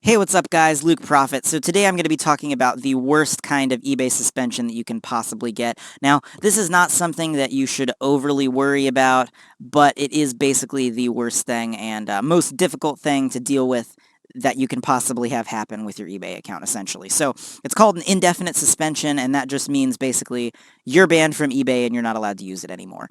Hey, what's up, guys? Luke Profit. So today I'm going to be talking about the worst kind of eBay suspension that you can possibly get. Now, this is not something that you should overly worry about, but it is basically the worst thing and most difficult thing to deal with that you can possibly have happen with your eBay account, essentially. So it's called an indefinite suspension, and that just means basically you're banned from eBay and you're not allowed to use it anymore.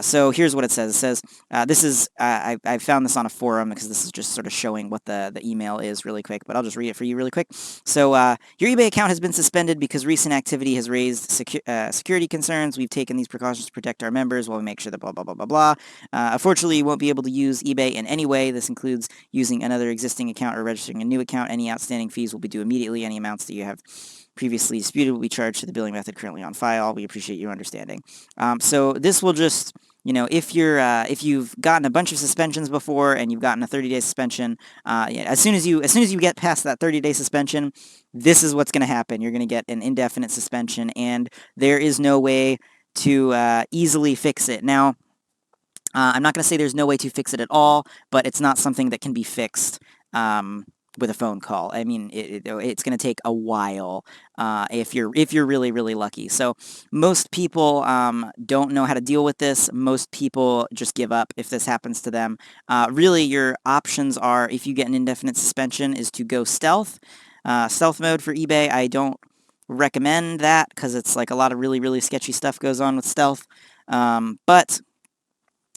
So here's what it says. It says, I found this on a forum because this is just sort of showing what the email is really quick, but I'll just read it for you really quick. So your eBay account has been suspended because recent activity has raised security concerns. We've taken these precautions to protect our members while we make sure that blah, blah, blah, blah, blah. Unfortunately, you won't be able to use eBay in any way. This includes using another existing account or registering a new account. Any outstanding fees will be due immediately. Any amounts that you have previously disputed will be charged to the billing method currently on file. We appreciate your understanding. So this will just, if you've gotten a bunch of suspensions before and you've gotten a 30-day suspension, as soon as you get past that 30-day suspension, this is what's going to happen. You're going to get an indefinite suspension, and there is no way to easily fix it. Now, I'm not going to say there's no way to fix it at all, but it's not something that can be fixed with a phone call. I mean, it's going to take a while if you're really, really lucky. So most people don't know how to deal with this. Most people just give up if this happens to them. Really, your options are, if you get an indefinite suspension, is to go stealth. Stealth mode for eBay, I don't recommend that because it's like a lot of really, really sketchy stuff goes on with stealth. But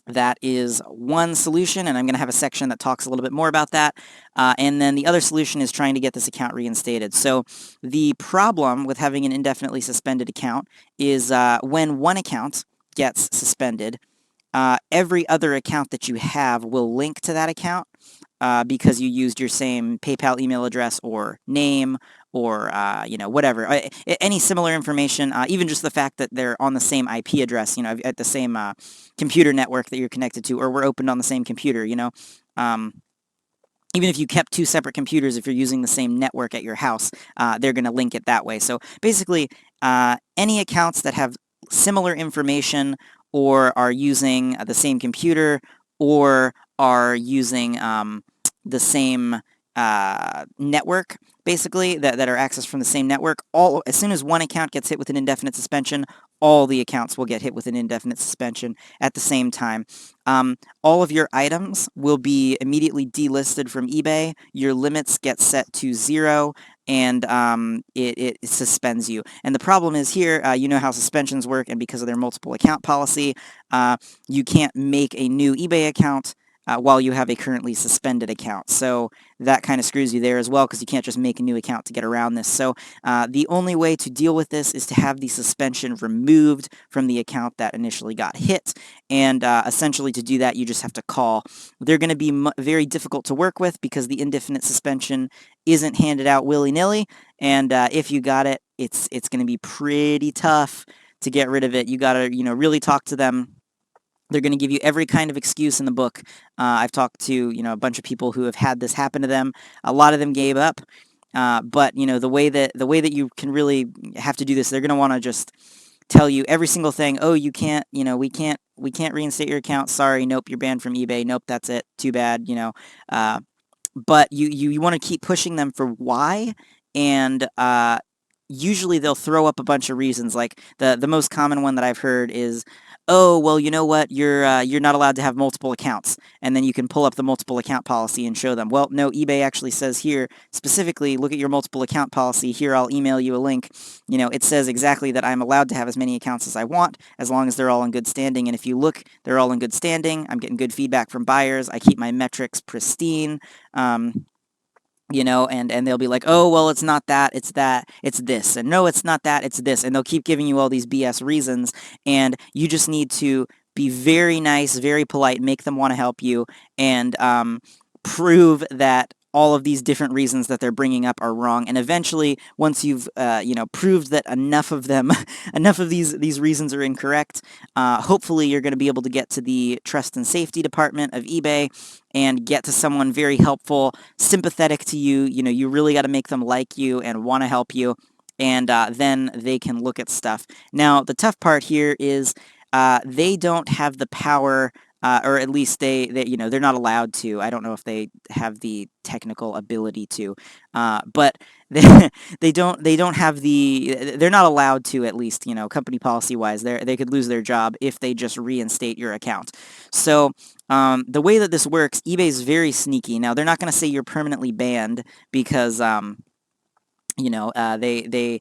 that is one solution, and I'm going to have a section that talks a little bit more about that. And then the other solution is trying to get this account reinstated. So the problem with having an indefinitely suspended account is when one account gets suspended, every other account that you have will link to that account because you used your same PayPal email address or name or, whatever. Any similar information, even just the fact that they're on the same IP address, at the same computer network that you're connected to, or we're opened on the same computer, even if you kept two separate computers, if you're using the same network at your house, they're going to link it that way. So basically, any accounts that have similar information or are using the same computer or are using the same network, basically, that are accessed from the same network, as soon as one account gets hit with an indefinite suspension, all the accounts will get hit with an indefinite suspension at the same time. All of your items will be immediately delisted from eBay. Your limits get set to 0, and it suspends you. And the problem is here, you know how suspensions work, and because of their multiple account policy, you can't make a new eBay account while you have a currently suspended account. So that kind of screws you there as well, because you can't just make a new account to get around this. So the only way to deal with this is to have the suspension removed from the account that initially got hit. And essentially to do that, you just have to call. They're going to be very difficult to work with because the indefinite suspension isn't handed out willy-nilly. And if you got it, it's going to be pretty tough to get rid of it. You got to, really talk to them. They're going to give you every kind of excuse in the book. I've talked to, a bunch of people who have had this happen to them. A lot of them gave up. But, the way that you can really have to do this, they're going to want to just tell you every single thing. Oh, you can't, we can't reinstate your account. Sorry. Nope. You're banned from eBay. Nope. That's it. Too bad. But you want to keep pushing them for why. And, usually they'll throw up a bunch of reasons. Like the most common one that I've heard is, oh, well, you know what, you're not allowed to have multiple accounts. And then you can pull up the multiple account policy and show them, well, no, eBay actually says here, specifically, look at your multiple account policy. Here, I'll email you a link. It says exactly that I'm allowed to have as many accounts as I want, as long as they're all in good standing. And if you look, they're all in good standing. I'm getting good feedback from buyers. I keep my metrics pristine. And they'll be like, oh, well, it's not that, it's that, it's this. And no, it's not that, it's this. And they'll keep giving you all these BS reasons. And you just need to be very nice, very polite, make them want to help you, and prove that all of these different reasons that they're bringing up are wrong. And eventually, once you've, proved that enough of them, enough of these reasons are incorrect, hopefully you're going to be able to get to the trust and safety department of eBay and get to someone very helpful, sympathetic to you. You really got to make them like you and want to help you. And then they can look at stuff. Now, the tough part here is they don't have the power or at least they're not allowed to. I don't know if they have the technical ability to, but they they don't have they're not allowed to, at least, company policy wise. They could lose their job if they just reinstate your account. So the way that this works, eBay is very sneaky. Now they're not going to say you're permanently banned because they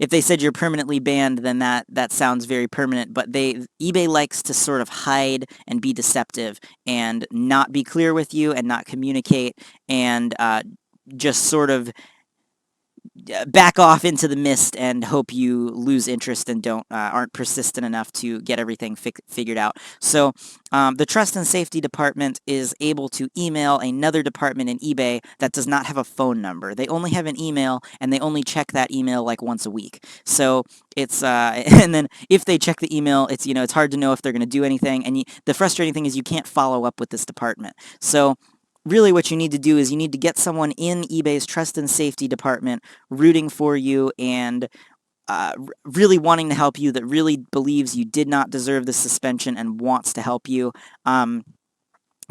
if they said you're permanently banned, then that sounds very permanent. But eBay likes to sort of hide and be deceptive and not be clear with you and not communicate and just sort of back off into the mist and hope you lose interest and aren't persistent enough to get everything figured out. So the Trust and Safety Department is able to email another department in eBay that does not have a phone number. They only have an email, and they only check that email like once a week. So it's and then if they check the email, it's hard to know if they're going to do anything. And the frustrating thing is you can't follow up with this department. So really what you need to do is you need to get someone in eBay's Trust and Safety Department rooting for you and really wanting to help you, that really believes you did not deserve the suspension and wants to help you.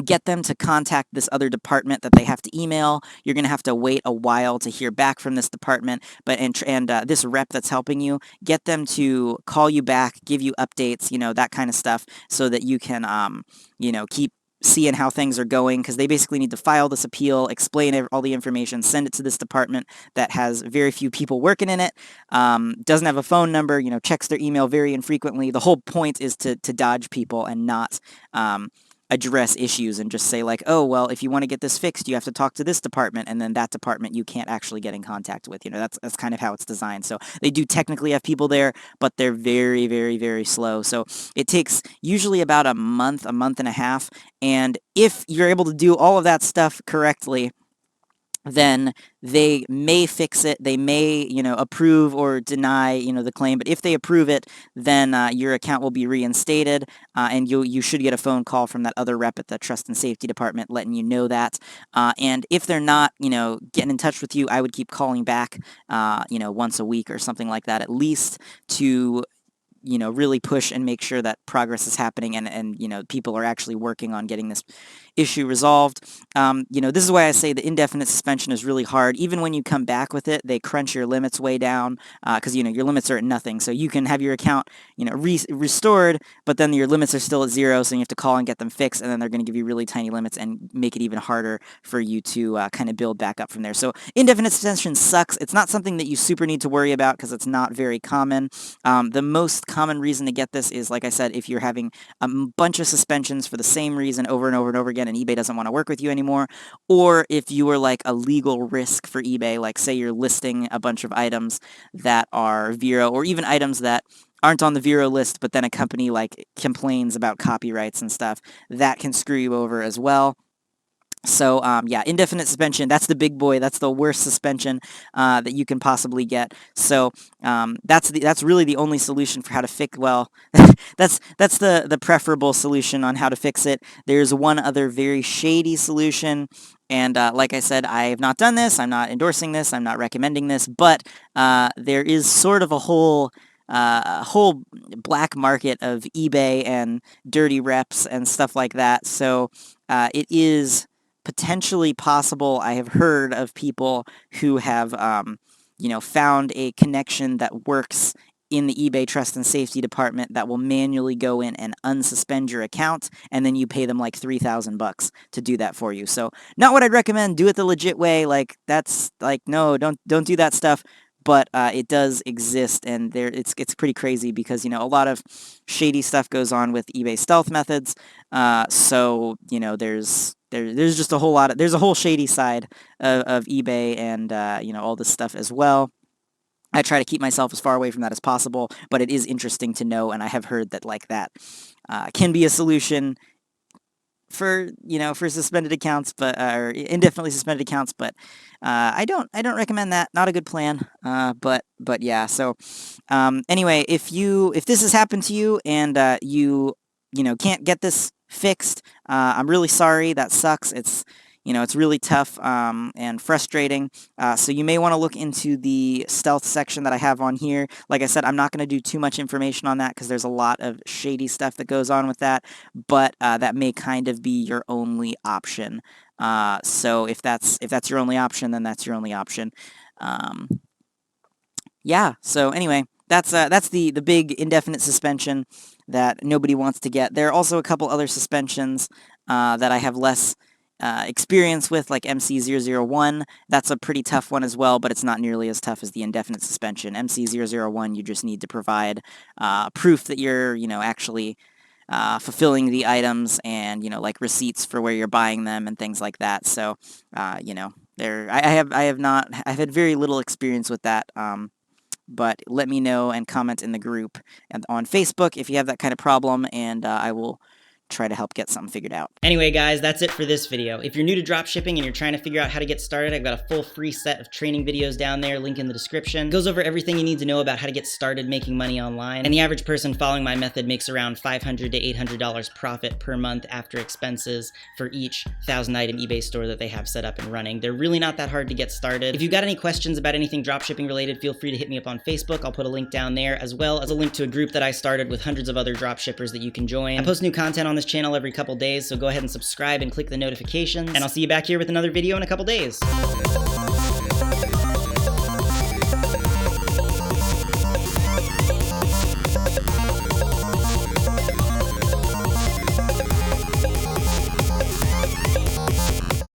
Get them to contact this other department that they have to email. You're going to have to wait a while to hear back from this department, but this rep that's helping you, get them to call you back, give you updates, that kind of stuff, so that you can, keep seeing how things are going, because they basically need to file this appeal, explain all the information, send it to this department that has very few people working in it, doesn't have a phone number, checks their email very infrequently. The whole point is to dodge people and not address issues and just say like, oh, well, if you want to get this fixed, you have to talk to this department, and then that department you can't actually get in contact with. That's kind of how it's designed. So they do technically have people there, but they're very, very, very slow. So it takes usually about a month and a half, and if you're able to do all of that stuff correctly, then they may fix it. They may, approve or deny, the claim. But if they approve it, then your account will be reinstated, and you should get a phone call from that other rep at the Trust and Safety Department letting you know that. And if they're not, getting in touch with you, I would keep calling back, once a week or something like that, at least, to really push and make sure that progress is happening and people are actually working on getting this issue resolved. This is why I say the indefinite suspension is really hard. Even when you come back with it, they crunch your limits way down because, your limits are at nothing. So you can have your account, restored, but then your limits are still at zero, so you have to call and get them fixed, and then they're going to give you really tiny limits and make it even harder for you to kind of build back up from there. So indefinite suspension sucks. It's not something that you super need to worry about because it's not very common. The most common reason to get this is, like I said, if you're having a bunch of suspensions for the same reason over and over and over again, and eBay doesn't want to work with you anymore, or if you are like a legal risk for eBay, like say you're listing a bunch of items that are Vero, or even items that aren't on the Vero list, but then a company like complains about copyrights and stuff, that can screw you over as well. So, yeah, indefinite suspension, that's the big boy. That's the worst suspension that you can possibly get. So, that's really the only solution for how to fix, well, that's the preferable solution on how to fix it. There's one other very shady solution, and like I said, I have not done this. I'm not endorsing this. I'm not recommending this, but there is sort of a whole black market of eBay and dirty reps and stuff like that. So, it is potentially possible. I have heard of people who have, found a connection that works in the eBay Trust and Safety Department that will manually go in and unsuspend your account, and then you pay them like $3,000 to do that for you. So, not what I'd recommend. Do it the legit way. Like, that's like, no, don't do that stuff. But it does exist, and it's pretty crazy because a lot of shady stuff goes on with eBay stealth methods. So there's just a whole lot there's a whole shady side of eBay and all this stuff as well. I try to keep myself as far away from that as possible, but it is interesting to know, and I have heard that like that can be a solution for suspended accounts, but or indefinitely suspended accounts, but I don't recommend that. Not a good plan. But yeah. So anyway, if this has happened to you and you can't get this fixed, I'm really sorry. That sucks. It's you know, it's really tough and frustrating. So you may want to look into the stealth section that I have on here. Like I said, I'm not going to do too much information on that because there's a lot of shady stuff that goes on with that, but that may kind of be your only option. So if that's your only option, then that's your only option. Yeah, so anyway, that's the big indefinite suspension that nobody wants to get. There are also a couple other suspensions that I have less experience with, like MC001. That's a pretty tough one as well, but it's not nearly as tough as the indefinite suspension. MC001, you just need to provide proof that you're, you know, actually fulfilling the items and, you know, like receipts for where you're buying them and things like that. So, you know, I've had very little experience with that. But let me know and comment in the group and on Facebook if you have that kind of problem, and I will try to help get something figured out. Anyway, guys, that's it for this video. If you're new to dropshipping and you're trying to figure out how to get started, I've got a full free set of training videos down there, link in the description. It goes over everything you need to know about how to get started making money online. And the average person following my method makes around $500 to $800 profit per month after expenses for each 1,000-item eBay store that they have set up and running. They're really not that hard to get started. If you've got any questions about anything dropshipping related, feel free to hit me up on Facebook. I'll put a link down there, as well as a link to a group that I started with hundreds of other dropshippers that you can join. I post new content on this channel every couple days, so go ahead and subscribe and click the notifications, and I'll see you back here with another video in a couple days.